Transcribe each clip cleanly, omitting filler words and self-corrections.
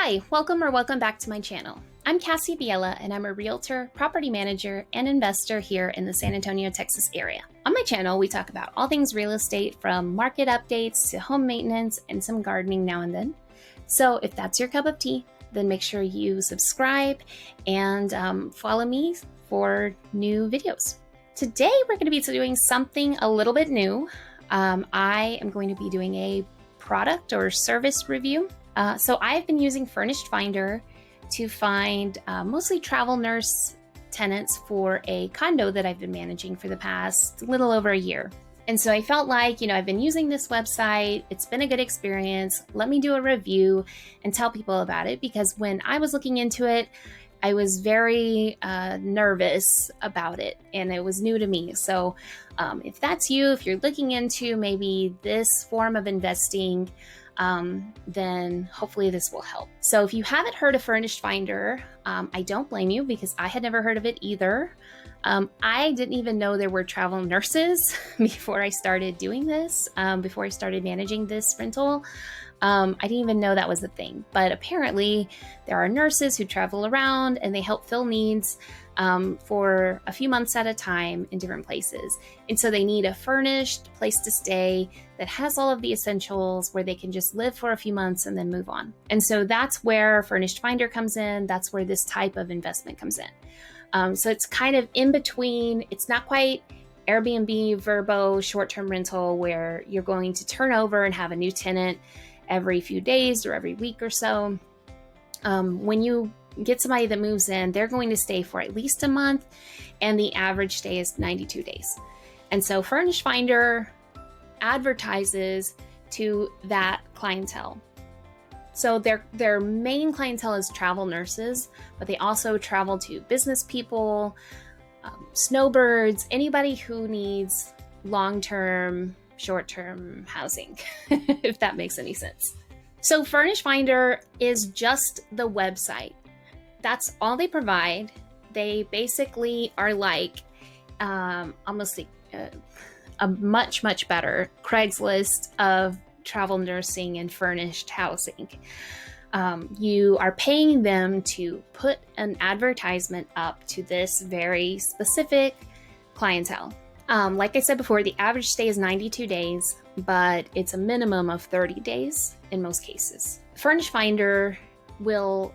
Hi, welcome back to my channel. I'm Cassie Villela, and I'm a realtor, property manager, and investor here in the San Antonio, Texas area. On my channel, we talk about all things real estate, from market updates to home maintenance and some gardening now and then. So if that's your cup of tea, then make sure you subscribe and follow me for new videos. Today, we're going to be doing something a little bit new. I am going to be doing a product or service review. So I've been using Furnished Finder to find mostly travel nurse tenants for a condo that I've been managing for the past little over a year. And so I felt like, I've been using this website. It's been a good experience. Let me do a review and tell people about it, because when I was looking into it, I was very nervous about it, and it was new to me. So if that's you, if you're looking into maybe this form of investing, then hopefully this will help. So if you haven't heard of Furnished Finder, I don't blame you, because I had never heard of it either. I didn't even know there were travel nurses before I started doing this, before I started managing this rental. I didn't even know that was a thing, but apparently there are nurses who travel around and they help fill needs for a few months at a time in different places. And so they need a furnished place to stay that has all of the essentials, where they can just live for a few months and then move on. And so that's where Furnished Finder comes in. That's where this type of investment comes in. So it's kind of in between. It's not quite Airbnb, Vrbo, short-term rental, where you're going to turn over and have a new tenant every few days or every week or so. When you get somebody that moves in, they're going to stay for at least a month, and the average stay is 92 days. And so Furnished Finder advertises to that clientele. So their main clientele is travel nurses, but they also travel to business people, snowbirds, anybody who needs long-term, short-term housing, if that makes any sense. So Furnished Finder is just the website. That's all they provide. They basically are like almost a much better Craigslist of travel nursing and furnished housing. You are paying them to put an advertisement up to this very specific clientele. Like I said before, the average stay is 92 days, but it's a minimum of 30 days in most cases. Furnished Finder will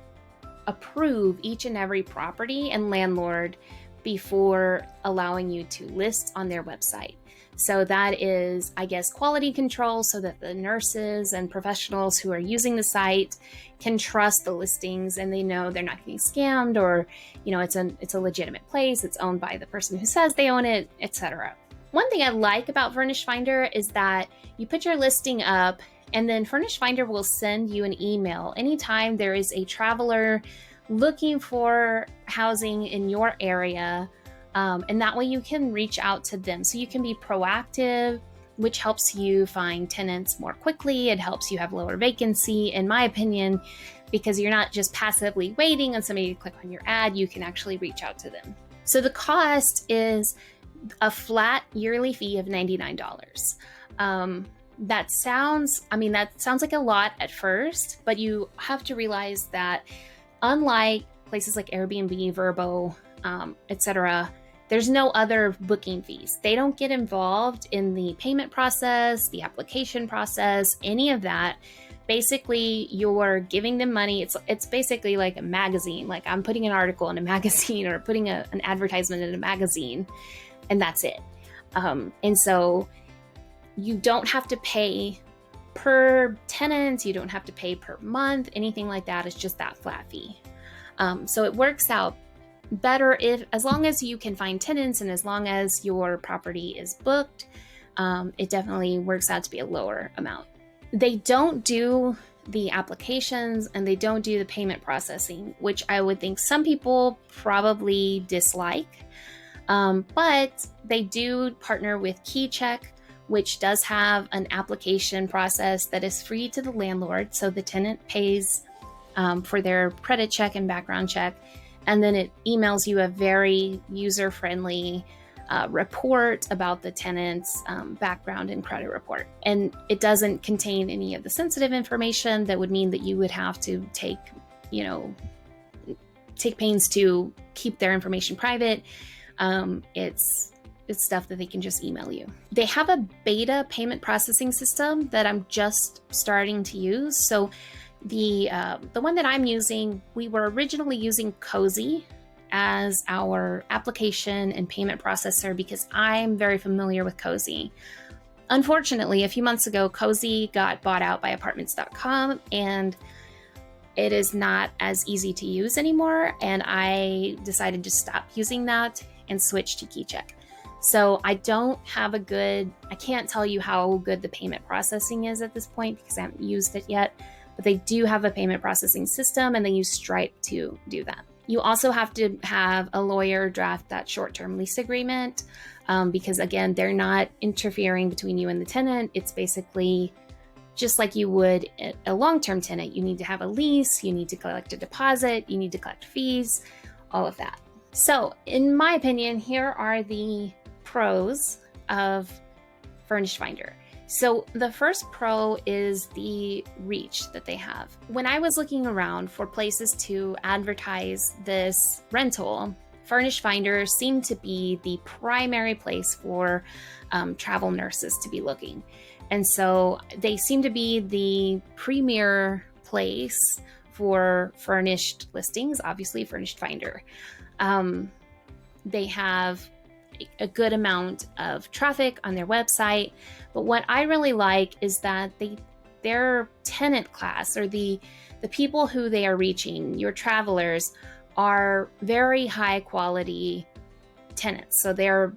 approve each and every property and landlord before allowing you to list on their website. So that is, I guess, quality control, so that the nurses and professionals who are using the site can trust the listings, and they know they're not getting scammed, or it's a legitimate place, it's owned by the person who says they own it, etc. One thing I like about Furnished Finder is that you put your listing up, and then Furnished Finder will send you an email anytime there is a traveler looking for housing in your area. And that way you can reach out to them. So you can be proactive, which helps you find tenants more quickly. It helps you have lower vacancy, in my opinion, because you're not just passively waiting on somebody to click on your ad. You can actually reach out to them. So the cost is a flat yearly fee of $99. That sounds like a lot at first, but you have to realize that unlike places like Airbnb, Vrbo, etc., there's no other booking fees. They don't get involved in the payment process, the application process, any of that. Basically, you're giving them money. It's basically like a magazine. Like I'm putting an article in a magazine, or putting an advertisement in a magazine, and that's it. And so you don't have to pay per tenant. You don't have to pay per month, anything like that. It's just that flat fee. So it works out better as long as you can find tenants, and as long as your property is booked, it definitely works out to be a lower amount. They don't do the applications, and they don't do the payment processing, which I would think some people probably dislike. But they do partner with KeyCheck, which does have an application process that is free to the landlord. So the tenant pays for their credit check and background check, and then it emails you a very user-friendly report about the tenant's background and credit report. And it doesn't contain any of the sensitive information that would mean that you would have to take take pains to keep their information private. It's stuff that they can just email you. They have a beta payment processing system that I'm just starting to use. So the one that I'm using, we were originally using Cozy as our application and payment processor because I'm very familiar with Cozy. Unfortunately, a few months ago, Cozy got bought out by apartments.com, and it is not as easy to use anymore. And I decided to stop using that and switch to KeyCheck. So I can't tell you how good the payment processing is at this point because I haven't used it yet, but they do have a payment processing system and they use Stripe to do that. You also have to have a lawyer draft that short-term lease agreement because again, they're not interfering between you and the tenant. It's basically just like you would a long-term tenant. You need to have a lease, you need to collect a deposit, you need to collect fees, all of that. So in my opinion, here are the pros of Furnished Finder. So the first pro is the reach that they have. When I was looking around for places to advertise this rental, Furnished Finder seemed to be the primary place for travel nurses to be looking. And so they seem to be the premier place for furnished listings, obviously Furnished Finder. They have a good amount of traffic on their website, but what I really like is that their tenant class, or the people who they are reaching, your travelers, are very high quality tenants. So they're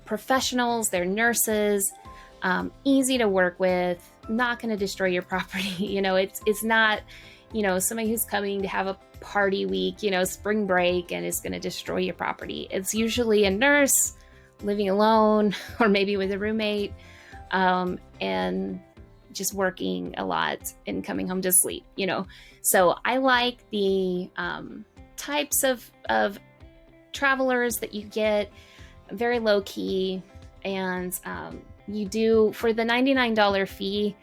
professionals, they're nurses, easy to work with, not going to destroy your property. It's not somebody who's coming to have a party week, spring break, and is going to destroy your property. It's usually a nurse living alone or maybe with a roommate, and just working a lot and coming home to sleep, So I like the types of travelers that you get, very low key, and you do, for the $99 fee,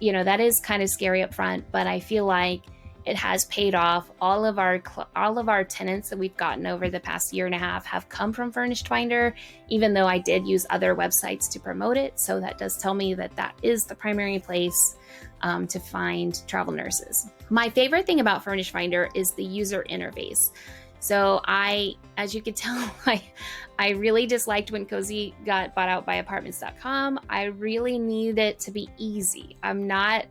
that is kind of scary up front, but I feel like it has paid off. All of our tenants that we've gotten over the past year and a half have come from Furnished Finder, even though I did use other websites to promote it. So that does tell me that is the primary place to find travel nurses. My favorite thing about Furnished Finder is the user interface. So as you could tell, I really disliked when Cozy got bought out by apartments.com. I really need it to be easy. I'm not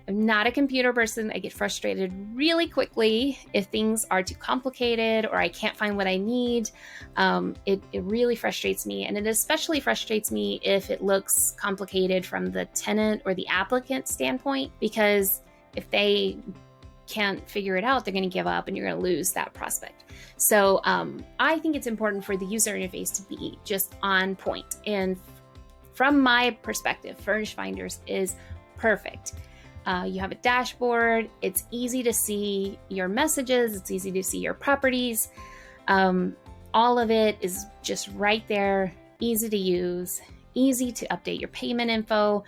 a computer person. I get frustrated really quickly if things are too complicated or I can't find what I need. It really frustrates me. And it especially frustrates me if it looks complicated from the tenant or the applicant standpoint, because if they can't figure it out, they're going to give up and you're going to lose that prospect. So I think it's important for the user interface to be just on point. And from my perspective, Furnished Finders is perfect. You have a dashboard. It's easy to see your messages. It's easy to see your properties. All of it is just right there, easy to use, easy to update your payment info.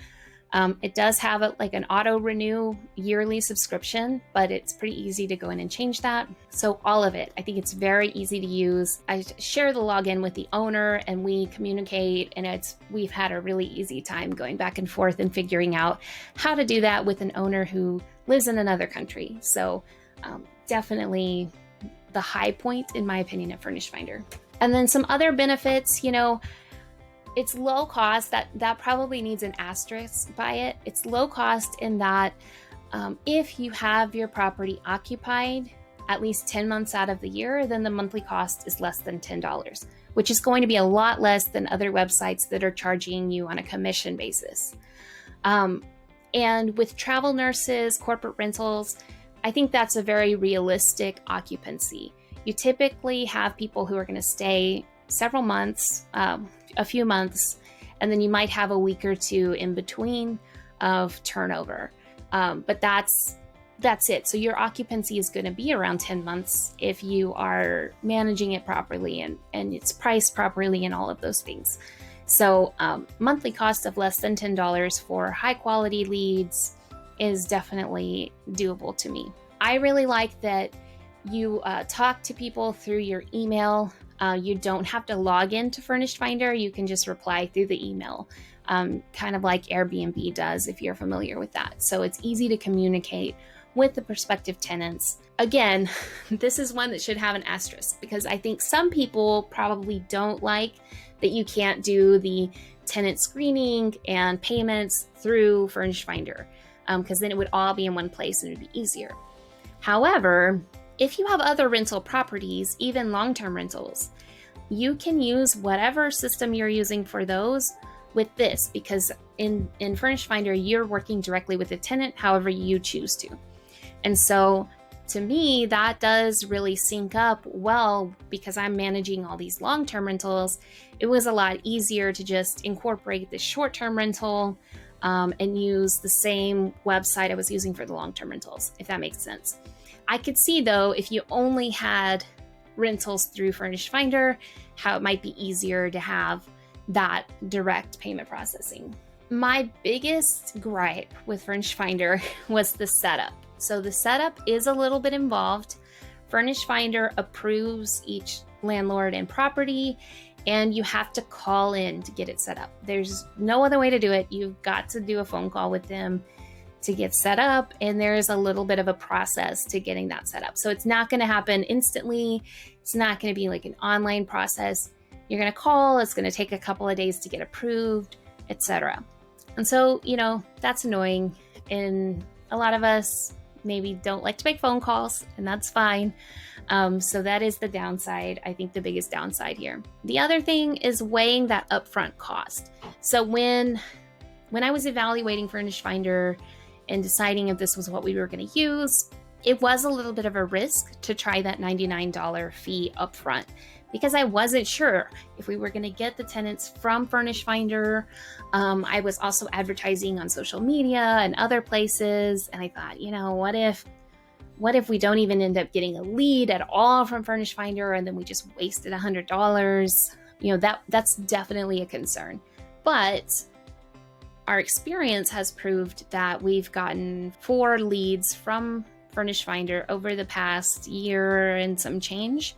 It does have an auto renew yearly subscription, but it's pretty easy to go in and change that. So all of it, I think it's very easy to use. I share the login with the owner and we communicate, and we've had a really easy time going back and forth and figuring out how to do that with an owner who lives in another country. So definitely the high point, in my opinion, of Furnished Finder. And then some other benefits, it's low cost. That probably needs an asterisk by it. It's low cost in that if you have your property occupied at least 10 months out of the year, then the monthly cost is less than $10, which is going to be a lot less than other websites that are charging you on a commission basis. And with travel nurses, corporate rentals, I think that's a very realistic occupancy. You typically have people who are going to stay several months, a few months, and then you might have a week or two in between of turnover. But that's it. So your occupancy is going to be around 10 months if you are managing it properly and it's priced properly and all of those things. So monthly cost of less than $10 for high quality leads is definitely doable to me. I really like that you talk to people through your email. You don't have to log into Furnished Finder. You can just reply through the email, kind of like Airbnb does, if you're familiar with that. So it's easy to communicate with the prospective tenants. Again, this is one that should have an asterisk, because I think some people probably don't like that you can't do the tenant screening and payments through Furnished Finder, because then it would all be in one place and it would be easier. However, if you have other rental properties, even long-term rentals, you can use whatever system you're using for those with this, because in Furnished Finder, you're working directly with the tenant however you choose to. And so to me, that does really sync up well, because I'm managing all these long-term rentals. It was a lot easier to just incorporate the short-term rental and use the same website I was using for the long-term rentals, if that makes sense. I could see, though, if you only had rentals through Furnished Finder, how it might be easier to have that direct payment processing. My biggest gripe with Furnished Finder was the setup. So the setup is a little bit involved. Furnished Finder approves each landlord and property, and you have to call in to get it set up. There's no other way to do it. You've got to do a phone call with them to get set up, and there's a little bit of a process to getting that set up. So it's not going to happen instantly. It's not going to be like an online process. You're going to call, it's going to take a couple of days to get approved, etc. And so, that's annoying, and a lot of us maybe don't like to make phone calls, and that's fine. So that is the downside, I think the biggest downside here. The other thing is weighing that upfront cost. So when I was evaluating Furnished Finder and deciding if this was what we were going to use, it was a little bit of a risk to try that $99 fee upfront, because I wasn't sure if we were going to get the tenants from Furnished Finder. I was also advertising on social media and other places, and I thought, what if we don't even end up getting a lead at all from Furnished Finder, and then we just wasted $100? That's definitely a concern. But our experience has proved that we've gotten 4 leads from Furnished Finder over the past year and some change.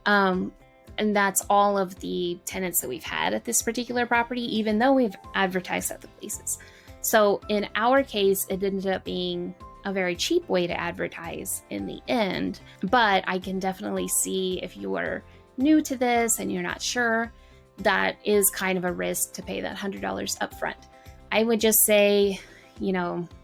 And that's all of the tenants that we've had at this particular property, even though we've advertised at the places. So in our case, it ended up being a very cheap way to advertise in the end. But I can definitely see, if you are new to this and you're not sure, that is kind of a risk to pay that $100 upfront. I would just say,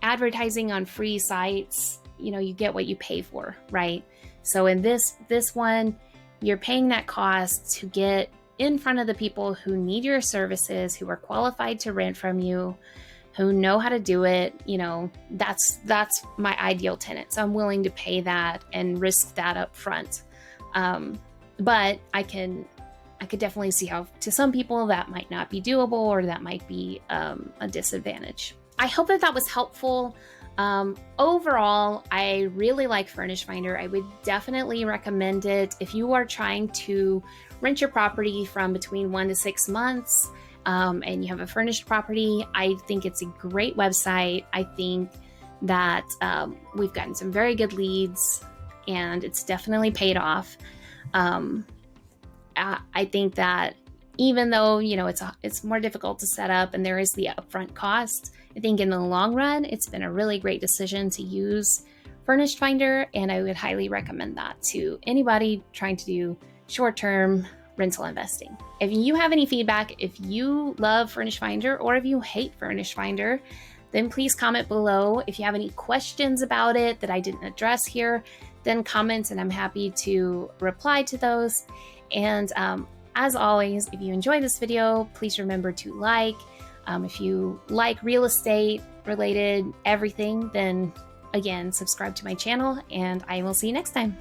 advertising on free sites, you get what you pay for, right? So in this one, you're paying that cost to get in front of the people who need your services, who are qualified to rent from you, who know how to do it. That's my ideal tenant. So I'm willing to pay that and risk that up front. But I could definitely see how to some people that might not be doable, or that might be a disadvantage. I hope that was helpful. Overall, I really like Furnished Finder. I would definitely recommend it if you are trying to rent your property from between 1 to 6 months, and you have a furnished property. I think it's a great website. I think that we've gotten some very good leads, and it's definitely paid off. I think that even though, it's more difficult to set up and there is the upfront cost, I think in the long run, it's been a really great decision to use Furnished Finder, and I would highly recommend that to anybody trying to do short-term rental investing. If you have any feedback, if you love Furnished Finder or if you hate Furnished Finder, then please comment below. If you have any questions about it that I didn't address here, then comment, and I'm happy to reply to those. And as always, if you enjoyed this video, please remember to like. If you like real estate related everything, then again, subscribe to my channel, and I will see you next time.